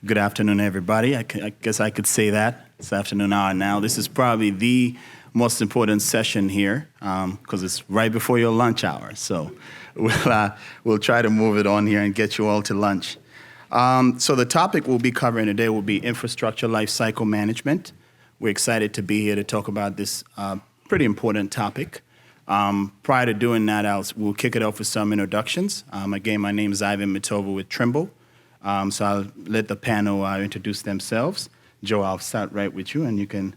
Good afternoon, everybody. I guess I could say that. It's afternoon hour now. This is probably the most important session here because it's right before your lunch hour. So we'll try to move it on here and get you all to lunch. So the topic we'll be covering today will be Infrastructure Lifecycle Management. We're excited to be here to talk about this pretty important topic. Prior to doing that, we'll kick it off with some introductions. Again, my name is Ivan Mitova with Trimble. So I'll let the panel introduce themselves. Joe, I'll start right with you, and you can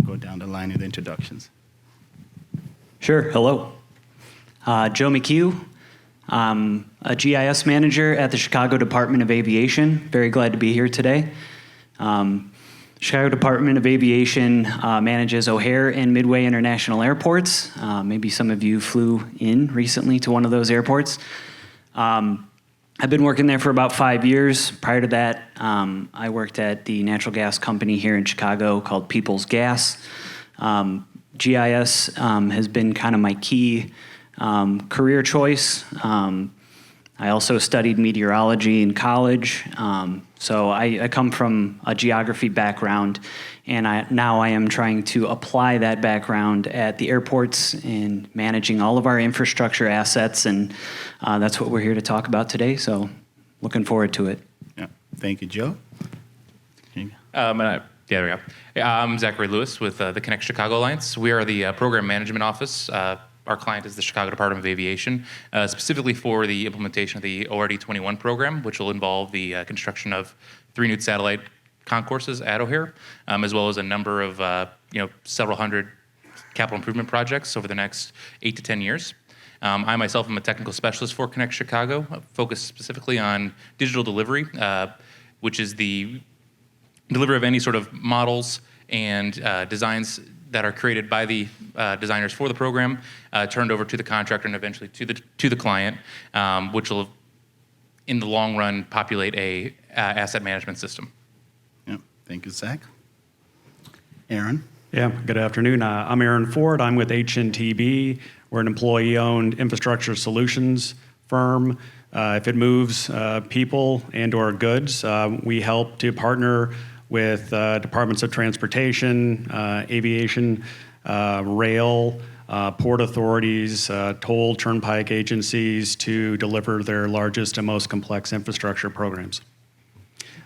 go down the line of the introductions. Sure. Hello. Joe McHugh. I'm a GIS manager at the Chicago Department of Aviation. Very glad to be here today. Chicago Department of Aviation manages O'Hare and Midway International Airports. Maybe some of you flew in recently to one of those airports. I've been working there for about 5 years. Prior to that, I worked at the natural gas company here in Chicago called Peoples Gas. GIS has been kind of my key career choice. I also studied meteorology in college. So I come from a geography background, and now I am trying to apply that background at the airports and managing all of our infrastructure assets, and that's what we're here to talk about today, so looking forward to it. Yeah. Thank you, Joe. There we go. I'm Zachary Lewis with the Connect Chicago Alliance. We are the program management office. Our client is the Chicago Department of Aviation, specifically for the implementation of the ORD-21 program, which will involve the construction of 3 new satellite concourses at O'Hare, as well as a number of several hundred capital improvement projects over the next 8 to 10 years. I myself am a technical specialist for Connect Chicago, focused specifically on digital delivery, which is the delivery of any sort of models and designs that are created by the designers for the program, turned over to the contractor and eventually to the client, which will, in the long run, populate a asset management system. Yeah. Thank you, Zach. Aaron. Yeah, good afternoon. I'm Aaron Ford. I'm with HNTB. We're an employee-owned infrastructure solutions firm. If it moves people and/or goods, we help to partner with departments of transportation, aviation, rail, port authorities, toll, turnpike agencies to deliver their largest and most complex infrastructure programs.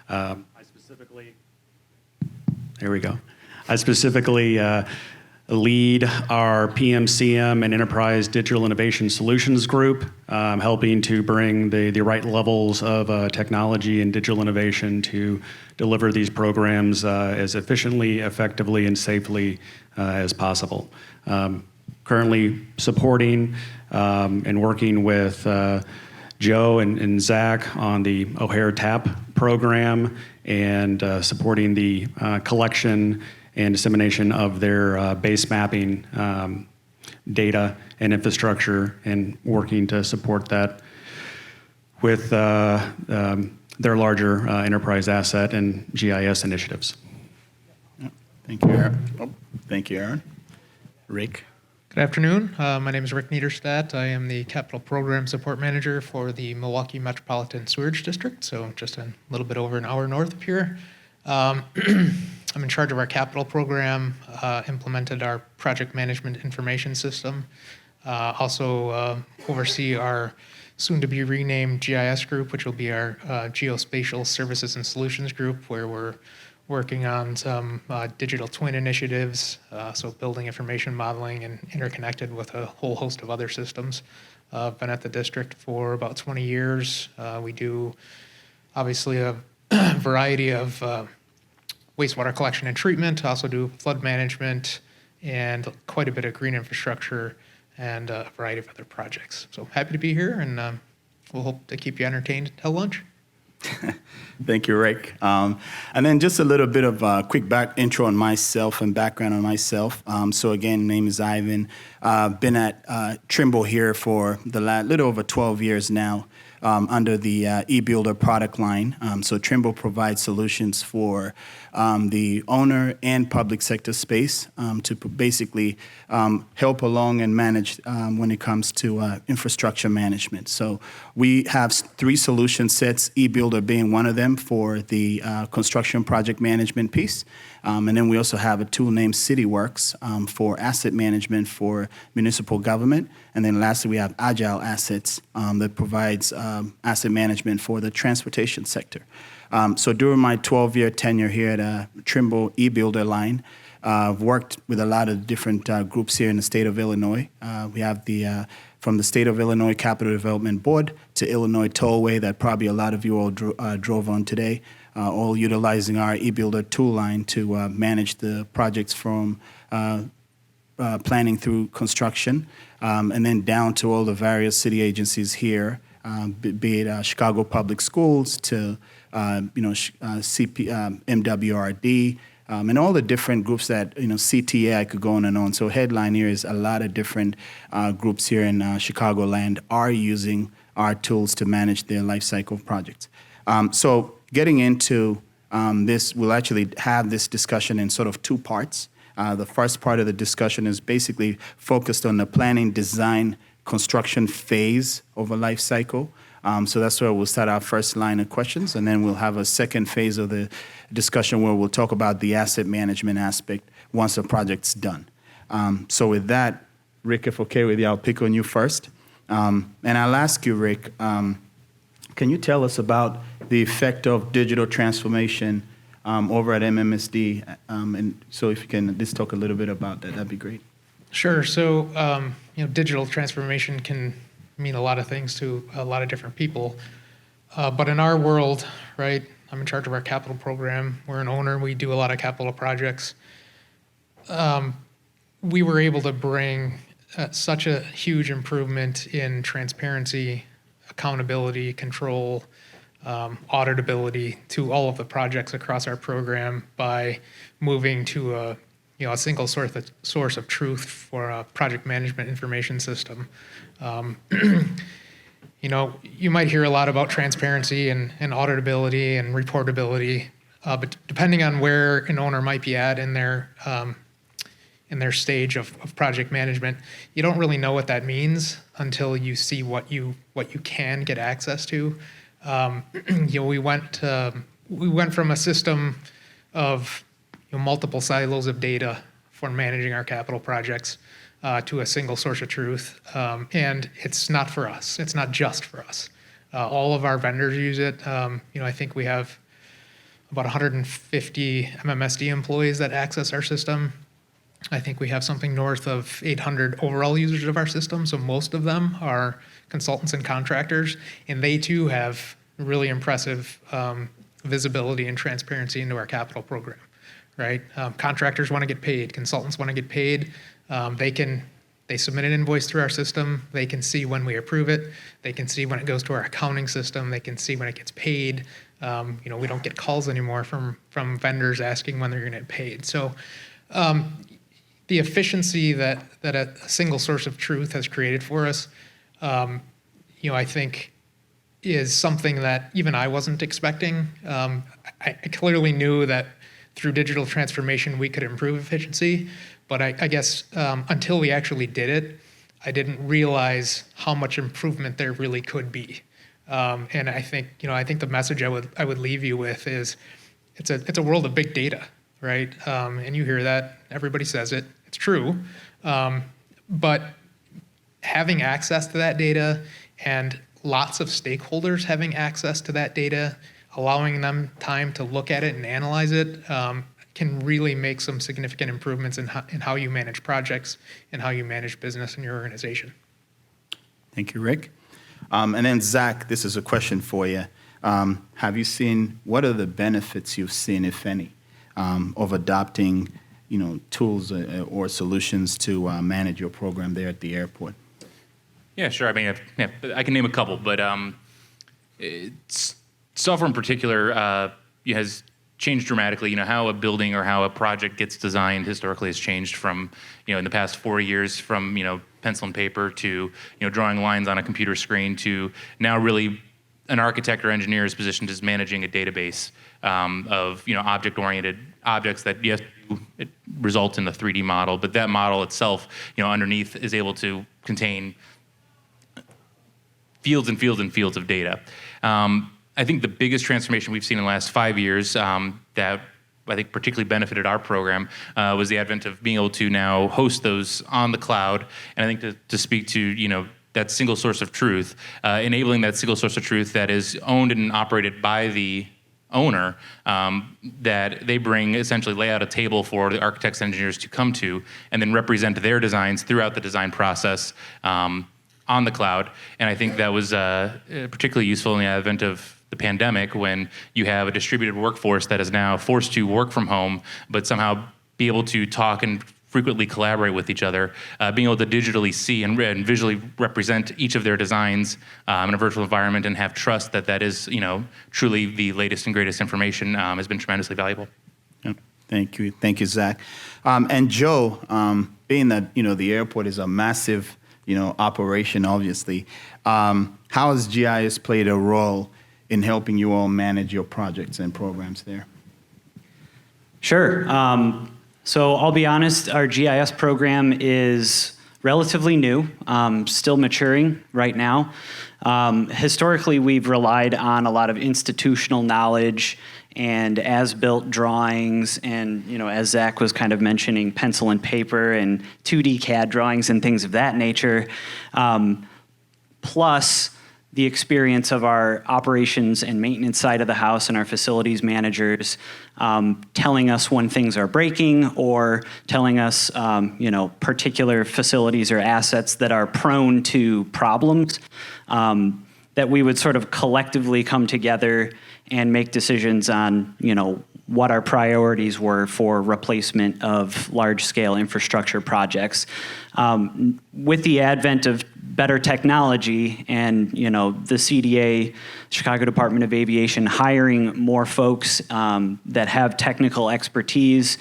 I specifically lead our PMCM and Enterprise Digital Innovation Solutions Group, helping to bring the right levels of technology and digital innovation to deliver these programs as efficiently, effectively, and safely as possible. Currently supporting and working with Joe and Zach on the O'Hare TAP program and supporting the collection and dissemination of their base mapping data and infrastructure, and working to support that with their larger enterprise asset and GIS initiatives. Yeah. Thank you, Aaron. Thank you, Aaron. Rick. Good afternoon. My name is Rick Niederstadt. I am the Capital Program Support Manager for the Milwaukee Metropolitan Sewerage District, so just a little bit over an hour north of here. I'm in charge of our capital program, implemented our project management information system, also oversee our soon-to-be renamed GIS group, which will be our Geospatial Services and Solutions group, where we're working on some digital twin initiatives, so building information modeling and interconnected with a whole host of other systems. I've been at the district for about 20 years. We do obviously a variety of wastewater collection and treatment, also do flood management, and quite a bit of green infrastructure and a variety of other projects. So happy to be here, and we'll hope to keep you entertained until lunch. Thank you, Rick. And then just a little bit of a quick intro on myself and background on myself. So again, name is Ivan. Been at Trimble here for the little over 12 years now. under the eBuilder product line. So Trimble provides solutions for the owner and public sector space to basically help along and manage when it comes to infrastructure management. So we have 3 solution sets, eBuilder being one of them for the construction project management piece. And then we also have a tool named CityWorks for asset management for municipal government. And then lastly, we have Agile Assets that provides asset management for the transportation sector. So during my 12-year tenure here at Trimble eBuilder line, I've worked with a lot of different groups here in the state of Illinois. We have from the State of Illinois Capital Development Board to Illinois Tollway that probably a lot of you all drove on today, all utilizing our eBuilder tool line to manage the projects from planning through construction, and then down to all the various city agencies here, be it Chicago Public Schools to MWRD, and all the different groups that, CTA, I could go on and on. So headline here is a lot of different groups here in Chicagoland are using our tools to manage their life cycle projects. So getting into this, we'll actually have this discussion in sort of 2 parts. The first part of the discussion is basically focused on the planning, design, construction phase of a life cycle. So that's where we'll start our first line of questions, and then we'll have a second phase of the discussion where we'll talk about the asset management aspect once the project's done. So with that, Rick, if okay with you, I'll pick on you first. And I'll ask you, Rick, can you tell us about the effect of digital transformation over at MMSD? And so if you can just talk a little bit about that, that'd be great. Sure. So, digital transformation can mean a lot of things to a lot of different people. But in our world, right, I'm in charge of our capital program. We're an owner. We do a lot of capital projects. We were able to bring such a huge improvement in transparency, accountability, control, auditability to all of the projects across our program by moving to a single source of truth for a project management information system. You might hear a lot about transparency and auditability and reportability, but depending on where an owner might be at in their stage of project management, you don't really know what that means until you see what you can get access to. We went from a system of multiple silos of data for managing our capital projects to a single source of truth. And it's not for us. It's not just for us. All of our vendors use it. I think we have about 150 MMSD employees that access our system. I think we have something north of 800 overall users of our system. So most of them are consultants and contractors, and they too have really impressive visibility and transparency into our capital program. Right? Contractors want to get paid. Consultants want to get paid. They submit an invoice through our system. They can see when we approve it. They can see when it goes to our accounting system. They can see when it gets paid. We don't get calls anymore from vendors asking when they're going to get paid. So the efficiency that a single source of truth has created for us, I think is something that even I wasn't expecting. I clearly knew that through digital transformation, we could improve efficiency. But I guess until we actually did it, I didn't realize how much improvement there really could be. And I think the message I would leave you with is it's a world of big data, right? And you hear that, everybody says it, it's true. But having access to that data and lots of stakeholders having access to that data, allowing them time to look at it and analyze it, can really make some significant improvements in how you manage projects and how you manage business in your organization. Thank you, Rick. And then Zach, this is a question for you. What are the benefits you've seen, if any, of adopting, tools or solutions to manage your program there at the airport? Yeah, sure. I mean, I can name a couple, but software in particular has changed dramatically. How a building or how a project gets designed historically has changed from, in the past 4 years from, pencil and paper to, drawing lines on a computer screen to now really an architect or engineer is positioned as managing a database of object-oriented objects that yes, it results in a 3D model, but that model itself, underneath is able to contain fields and fields and fields of data. I think the biggest transformation we've seen in the last 5 years that I think particularly benefited our program was the advent of being able to now host those on the cloud. And I think to speak to that single source of truth, enabling that single source of truth that is owned and operated by the owner, that they bring, essentially lay out a table for the architects and engineers to come to, and then represent their designs throughout the design process on the cloud. And I think that was particularly useful in the advent of the pandemic, when you have a distributed workforce that is now forced to work from home, but somehow be able to talk and frequently collaborate with each other, being able to digitally see and visually represent each of their designs in a virtual environment and have trust that is, truly the latest and greatest information has been tremendously valuable. Yep. Thank you, Zach. And Joe, being that the airport is a massive operation, obviously, how has GIS played a role in helping you all manage your projects and programs there? Sure. So I'll be honest, our GIS program is relatively new, still maturing right now. Historically, we've relied on a lot of institutional knowledge and as-built drawings and, as Zach was kind of mentioning, pencil and paper and 2D CAD drawings and things of that nature, plus the experience of our operations and maintenance side of the house and our facilities managers telling us when things are breaking or telling us, particular facilities or assets that are prone to problems, that we would sort of collectively come together and make decisions on, what our priorities were for replacement of large-scale infrastructure projects. With the advent of better technology and, the CDA, Chicago Department of Aviation, hiring more folks that have technical expertise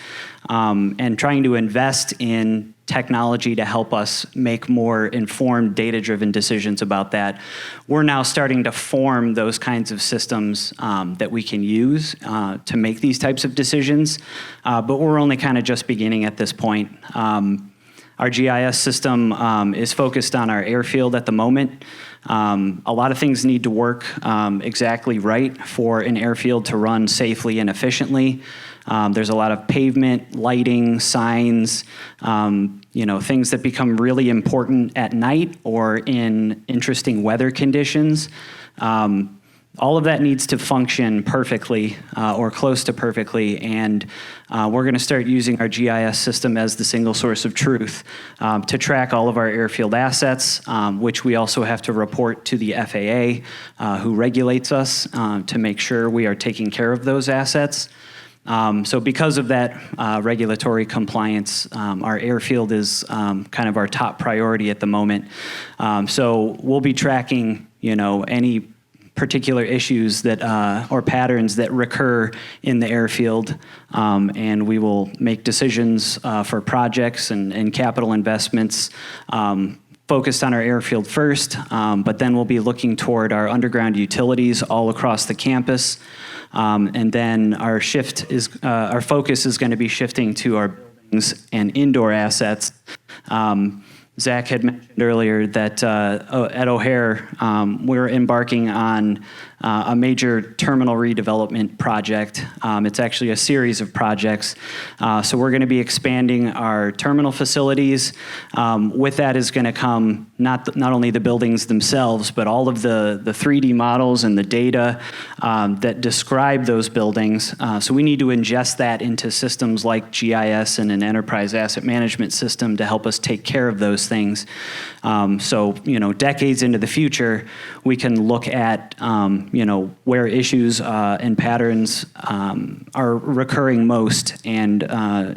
and trying to invest in technology to help us make more informed, data-driven decisions about that, we're now starting to form those kinds of systems that we can use to make these types of decisions. But we're only kind of just beginning at this point. Our GIS system is focused on our airfield at the moment. A lot of things need to work exactly right for an airfield to run safely and efficiently. There's a lot of pavement, lighting, signs, things that become really important at night or in interesting weather conditions. All of that needs to function perfectly or close to perfectly, and we're going to start using our GIS system as the single source of truth to track all of our airfield assets, which we also have to report to the FAA, who regulates us, to make sure we are taking care of those assets. So because of that regulatory compliance, our airfield is kind of our top priority at the moment. So we'll be tracking, any particular issues that or patterns that recur in the airfield, and we will make decisions for projects and capital investments focused on our airfield first, but then we'll be looking toward our underground utilities all across the campus, and then our focus is going to be shifting to our buildings and indoor assets. Zach had mentioned earlier that at O'Hare, we're embarking on a major terminal redevelopment project. It's actually a series of projects. So we're going to be expanding our terminal facilities. With that is going to come not only the buildings themselves, but all of the 3D models and the data that describe those buildings. So we need to ingest that into systems like GIS and an enterprise asset management system to help us take care of those things. So, decades into the future, we can look at, where issues and patterns are recurring most and,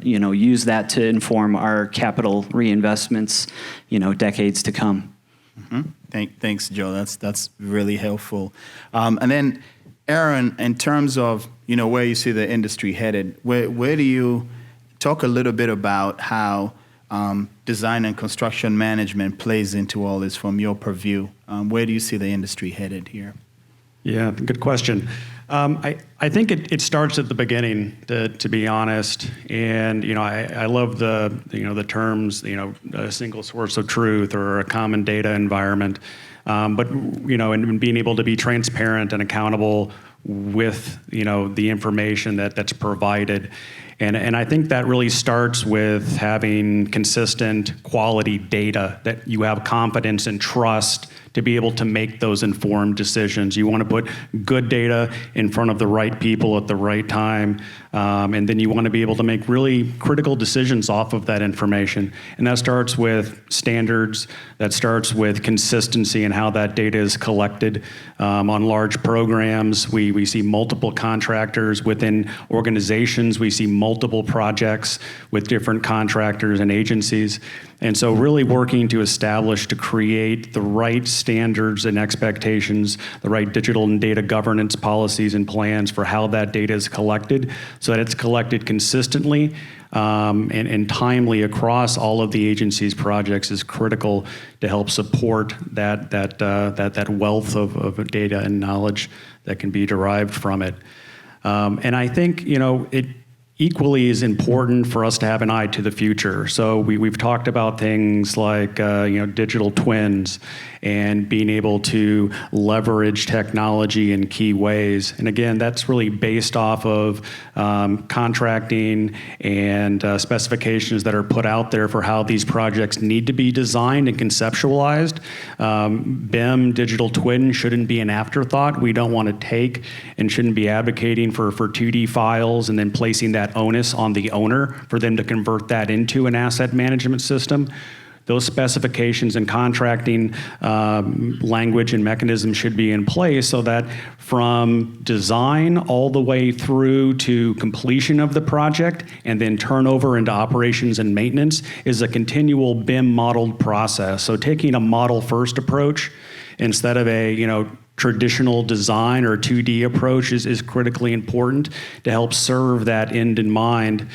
use that to inform our capital reinvestments, decades to come. Mm-hmm. Thanks, Joe. That's really helpful. And then, Aaron, in terms of, where you see the industry headed, where do you talk a little bit about how design and construction management plays into all this from your purview? Where do you see the industry headed here? Yeah, good question. I think it starts at the beginning, to be honest. And I love the terms, a single source of truth or a common data environment. But and being able to be transparent and accountable with the information that's provided. And I think that really starts with having consistent quality data that you have confidence and trust to be able to make those informed decisions. You want to put good data in front of the right people at the right time, and then you want to be able to make really critical decisions off of that information. And that starts with standards, that starts with consistency in how that data is collected. On large programs, we see multiple contractors within organizations, we see multiple projects with different contractors and agencies. And so really working to establish, to create the right standards and expectations, the right digital and data governance policies and plans for how that data is collected, so that it's collected consistently and timely across all of the agency's projects is critical to help support that wealth of data and knowledge that can be derived from it. And I think it equally is important for us to have an eye to the future. So we've talked about things like digital twins and being able to leverage technology in key ways. And again, that's really based off of contracting and specifications that are put out there for how these projects need to be designed and conceptualized. BIM, digital twin, shouldn't be an afterthought. We don't want to take and shouldn't be advocating for 2D files and then placing that onus on the owner for them to convert that into an asset management system. Those specifications and contracting language and mechanisms should be in place so that from design all the way through to completion of the project and then turnover into operations and maintenance is a continual BIM modeled process. So taking a model first approach instead of a traditional design or 2D approach is critically important to help serve that end in mind,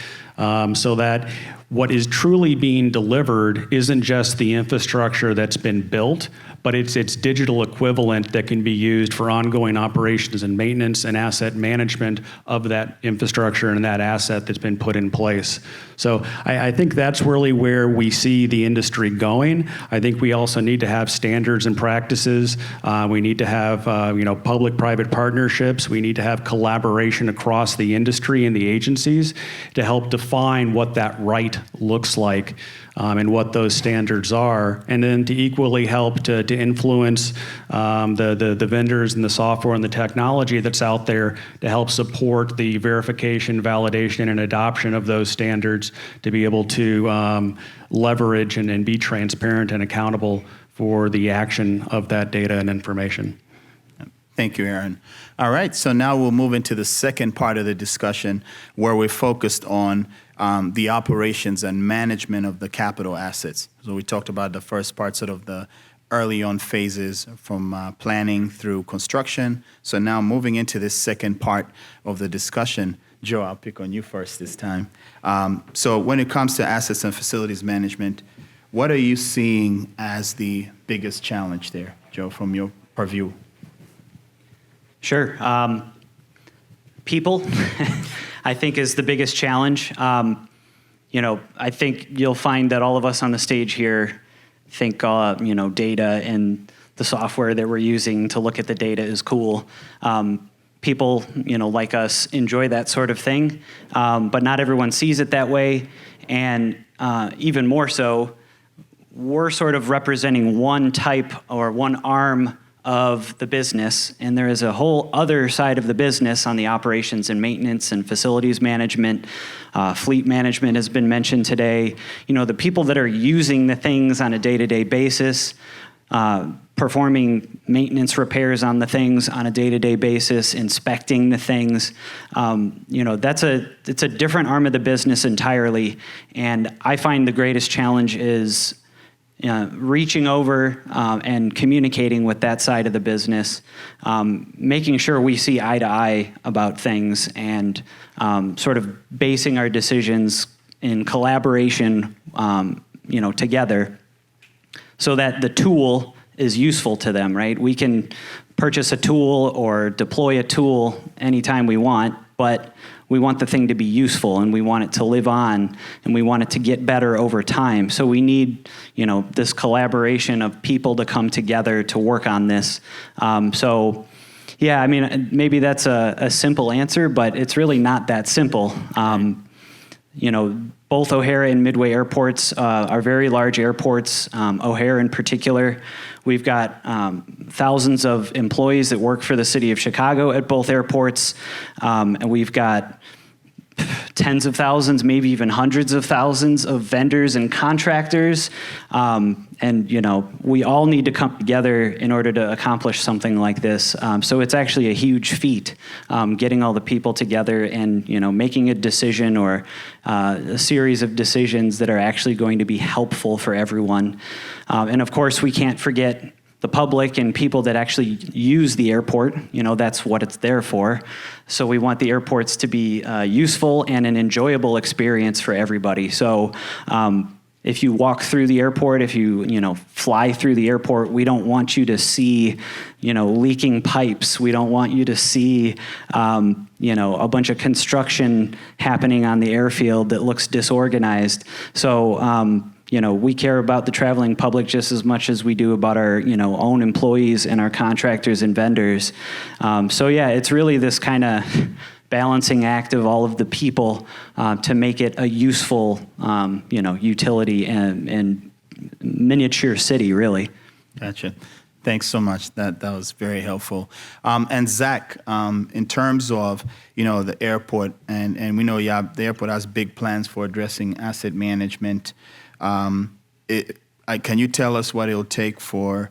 so that what is truly being delivered isn't just the infrastructure that's been built, but it's digital equivalent that can be used for ongoing operations and maintenance and asset management of that infrastructure and that asset that's been put in place. So I think that's really where we see the industry going. I think we also need to have standards and practices. We need to have public-private partnerships. We need to have collaboration across the industry and the agencies to help define what that right looks like and what those standards are, and then to equally help to influence the vendors and the software and the technology that's out there to help support the verification, validation, and adoption of those standards to be able to leverage and be transparent and accountable for the action of that data and information. Thank you, Aaron. All right, so now we'll move into the second part of the discussion where we're focused on the operations and management of the capital assets. So we talked about the first part, sort of the early on phases from planning through construction. So now moving into this second part of the discussion, Joe, I'll pick on you first this time. So when it comes to assets and facilities management, what are you seeing as the biggest challenge there, Joe, from your purview? Sure. People, I think, is the biggest challenge. I think you'll find that all of us on the stage here think, data and the software that we're using to look at the data is cool. People, like us, enjoy that sort of thing, but not everyone sees it that way. And even more so, we're sort of representing one type or one arm of the business, and there is a whole other side of the business on the operations and maintenance and facilities management. Fleet management has been mentioned today. The people that are using the things on a day-to-day basis, performing maintenance repairs on the things on a day-to-day basis, inspecting the things. It's a different arm of the business entirely, and I find the greatest challenge is reaching over and communicating with that side of the business, making sure we see eye to eye about things, and sort of basing our decisions in collaboration, together, so that the tool is useful to them. Right? We can purchase a tool or deploy a tool anytime we want, but we want the thing to be useful and we want it to live on and we want it to get better over time. So we need, this collaboration of people to come together to work on this. Yeah, maybe that's a simple answer, but it's really not that simple. Both O'Hare and Midway airports are very large airports. O'Hare in particular, we've got thousands of employees that work for the city of Chicago at both airports, and we've got tens of thousands, maybe even hundreds of thousands of vendors and contractors. We all need to come together in order to accomplish something like this. So it's actually a huge feat, getting all the people together and, making a decision or a series of decisions that are actually going to be helpful for everyone. And of course, we can't forget the public and people that actually use the airport. That's what it's there for. So we want the airports to be useful and an enjoyable experience for everybody. So if you walk through the airport, if you fly through the airport, we don't want you to see leaking pipes. We don't want you to see a bunch of construction happening on the airfield that looks disorganized. So we care about the traveling public just as much as we do about our, own employees and our contractors and vendors. It's really this kind of balancing act of all of the people to make it a useful, utility and miniature city, really. Gotcha. Thanks so much. That was very helpful. And Zach, in terms of the airport, and we know the airport has big plans for addressing asset management. Can you tell us what it'll take for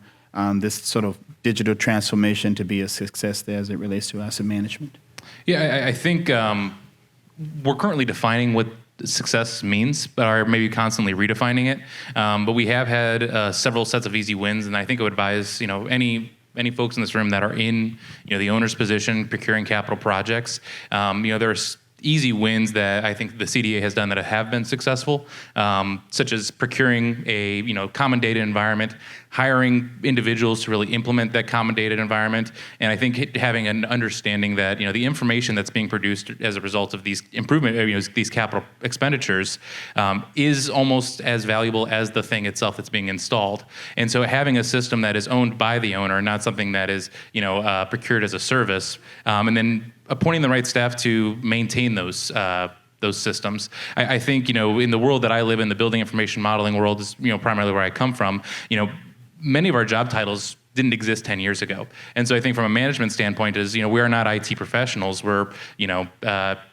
this sort of digital transformation to be a success there as it relates to asset management? Yeah, I think we're currently defining what success means, but are maybe constantly redefining it. But we have had several sets of easy wins, and I think I would advise any folks in this room that are in the owner's position, procuring capital projects. There's easy wins that I think the CDA has done that have been successful, such as procuring a common data environment, hiring individuals to really implement that common data environment, and I think having an understanding that the information that's being produced as a result of these these capital expenditures is almost as valuable as the thing itself that's being installed. And so having a system that is owned by the owner, not something that is procured as a service, and then appointing the right staff to maintain those systems. I think in the world that I live in, the building information modeling world is primarily where I come from. Many of our job titles didn't exist 10 years ago, and so I think from a management standpoint is we are not IT professionals. We're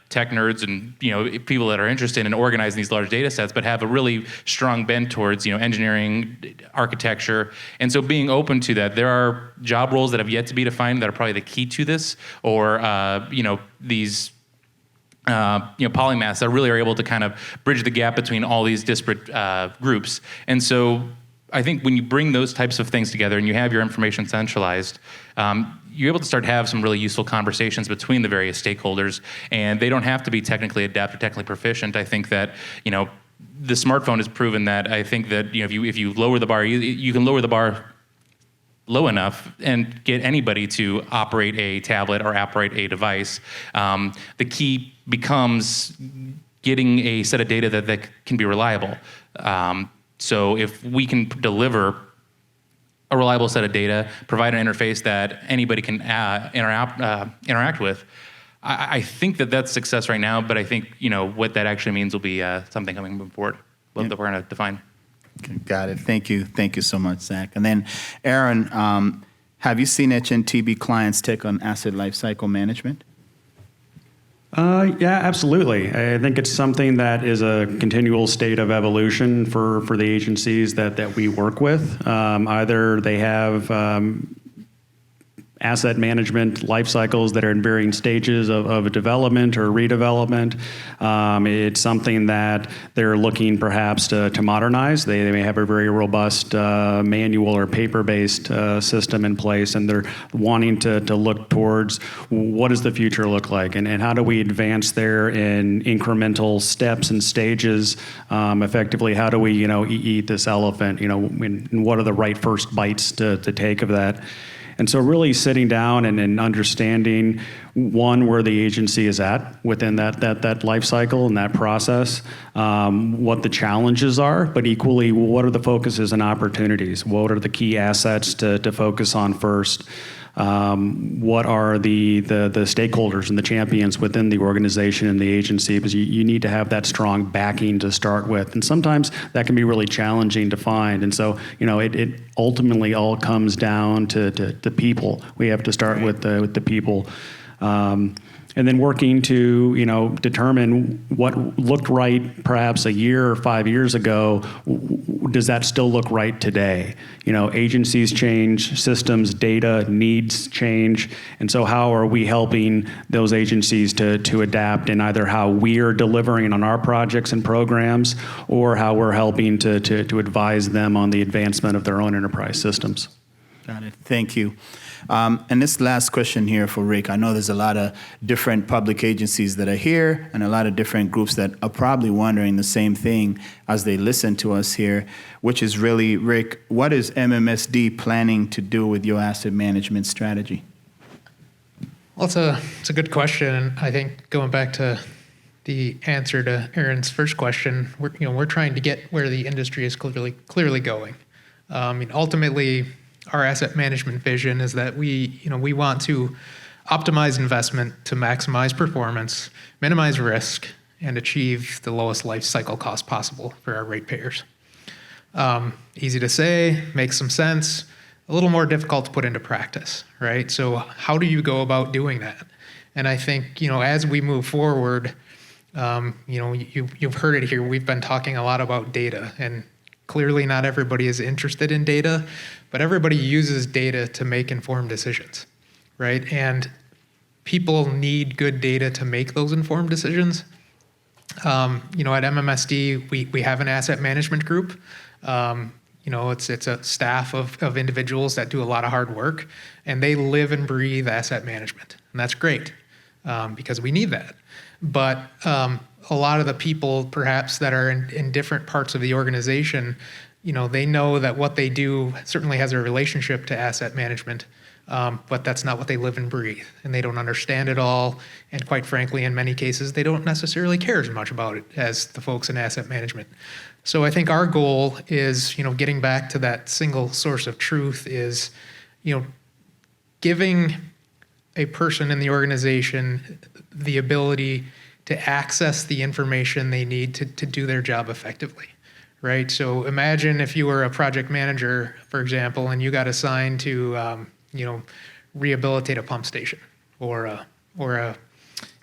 tech nerds and people that are interested in organizing these large data sets, but have a really strong bent towards engineering, architecture, and so being open to that. There are job roles that have yet to be defined that are probably the key to this, or these polymaths that really are able to kind of bridge the gap between all these disparate groups. And so I think when you bring those types of things together and you have your information centralized, you're able to start to have some really useful conversations between the various stakeholders, and they don't have to be technically adept or technically proficient. I think that the smartphone has proven that. I think that if you lower the bar, you can lower the bar low enough and get anybody to operate a tablet or operate a device. The key becomes getting a set of data that can be reliable. So if we can deliver a reliable set of data, provide an interface that anybody can interact with, I think that's success right now. But I think what that actually means will be something coming moving forward that we're going to define. Okay, got it. Thank you so much, Zach. And then, Aaron, have you seen HNTB clients take on asset lifecycle management? Yeah, absolutely. I think it's something that is a continual state of evolution for the agencies that we work with. Either they have asset management life cycles that are in varying stages of development or redevelopment. It's something that they're looking perhaps to modernize. They may have a very robust manual or paper-based system in place, and they're wanting to look towards what does the future look like, and how do we advance there in incremental steps and stages. Effectively, how do we eat this elephant, and what are the right first bites to take of that. And so really sitting down and understanding, one, where the agency is at within that life cycle and that process, what the challenges are, but equally, what are the focuses and opportunities? What are the key assets to focus on first? What are the stakeholders and the champions within the organization and the agency? Because you need to have that strong backing to start with. And sometimes that can be really challenging to find. And so, it ultimately all comes down to people. We have to start with the people. And then working to, determine what looked right perhaps a year or 5 years ago, does that still look right today? Agencies change, systems, data, needs change. And so how are we helping those agencies to adapt in either how we are delivering on our projects and programs, or how we're helping to advise them on the advancement of their own enterprise systems? Got it. Thank you. And this last question here for Rick. I know there's a lot of different public agencies that are here and a lot of different groups that are probably wondering the same thing as they listen to us here, which is really, Rick, what is MMSD planning to do with your asset management strategy? Well, it's a good question. And I think going back to the answer to Aaron's first question, we're trying to get where the industry is clearly going. Ultimately, our asset management vision is that we want to optimize investment to maximize performance, minimize risk, and achieve the lowest life cycle cost possible for our ratepayers. Easy to say, makes some sense, a little more difficult to put into practice, right? So how do you go about doing that? And I think, as we move forward, you've heard it here, we've been talking a lot about data, and clearly not everybody is interested in data, but everybody uses data to make informed decisions, right? And people need good data to make those informed decisions. At MMSD, we have an asset management group. It's a staff of individuals that do a lot of hard work, and they live and breathe asset management. And that's great, because we need that. But a lot of the people perhaps that are in different parts of the organization, they know that what they do certainly has a relationship to asset management, but that's not what they live and breathe, and they don't understand it all, and quite frankly, in many cases, they don't necessarily care as much about it as the folks in asset management. So I think our goal is, getting back to that single source of truth is, giving a person in the organization the ability to access the information they need to do their job effectively, right? So imagine if you were a project manager, for example, and you got assigned to, rehabilitate a pump station or a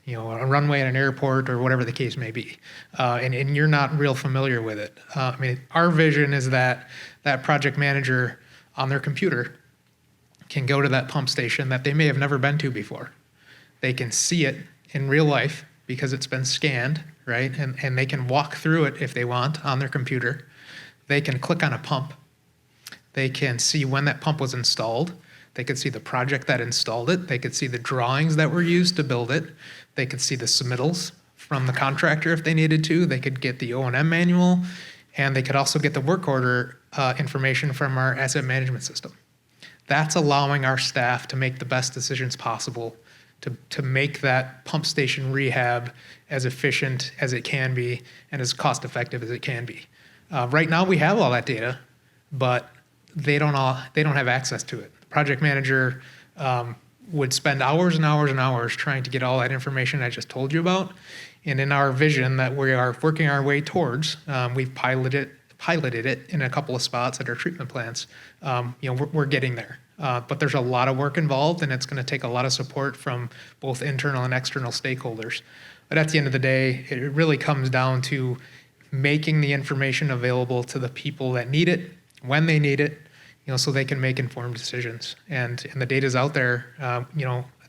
runway at an airport or whatever the case may be, and you're not real familiar with it. Our vision is that that project manager on their computer can go to that pump station that they may have never been to before. They can see it in real life because it's been scanned, right? And they can walk through it if they want on their computer. They can click on a pump. They can see when that pump was installed. They could see the project that installed it. They could see the drawings that were used to build it. They could see the submittals from the contractor if they needed to. They could get the O&M manual, and they could also get the work order information from our asset management system. That's allowing our staff to make the best decisions possible to make that pump station rehab as efficient as it can be and as cost effective as it can be. Right now we have all that data, but they don't have access to it. The project manager would spend hours and hours and hours trying to get all that information I just told you about. And in our vision that we are working our way towards, we've piloted it in a couple of spots at our treatment plants. We're getting there. But there's a lot of work involved, and it's going to take a lot of support from both internal and external stakeholders. But at the end of the day, it really comes down to making the information available to the people that need it, when they need it, so they can make informed decisions. And the data's out there. I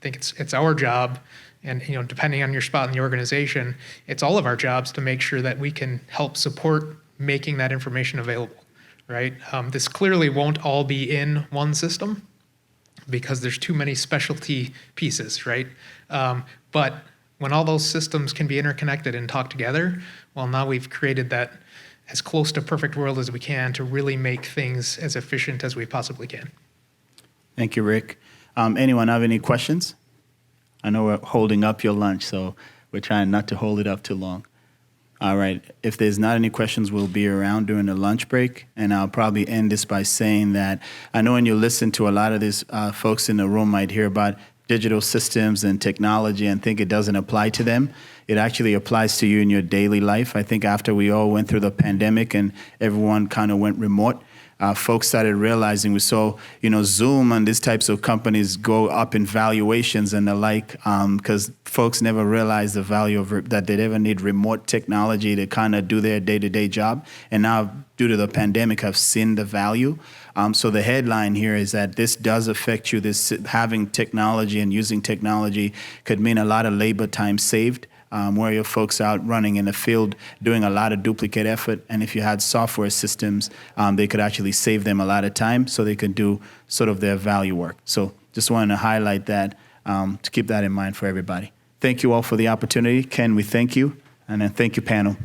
think it's our job, and depending on your spot in the organization, it's all of our jobs to make sure that we can help support making that information available. Right? This clearly won't all be in one system because there's too many specialty pieces, right? But when all those systems can be interconnected and talk together, well, now we've created that as close to perfect world as we can to really make things as efficient as we possibly can. Thank you, Rick. Anyone have any questions? I know we're holding up your lunch, so we're trying not to hold it up too long. All right. If there's not any questions, we'll be around during the lunch break. And I'll probably end this by saying that I know when you listen to a lot of these folks in the room might hear about digital systems and technology and think it doesn't apply to them. It actually applies to you in your daily life. I think after we all went through the pandemic and everyone kind of went remote, folks started realizing we saw, Zoom and these types of companies go up in valuations and the like, because folks never realized the value of that they'd ever need remote technology to kind of do their day-to-day job. And now, due to the pandemic, have seen the value. So the headline here is that this does affect you. This having technology and using technology could mean a lot of labor time saved. Where your folks out running in the field doing a lot of duplicate effort. And if you had software systems, they could actually save them a lot of time so they could do sort of their value work. So just wanted to highlight that to keep that in mind for everybody. Thank you all for the opportunity. Ken, we thank you. And then thank you, panel.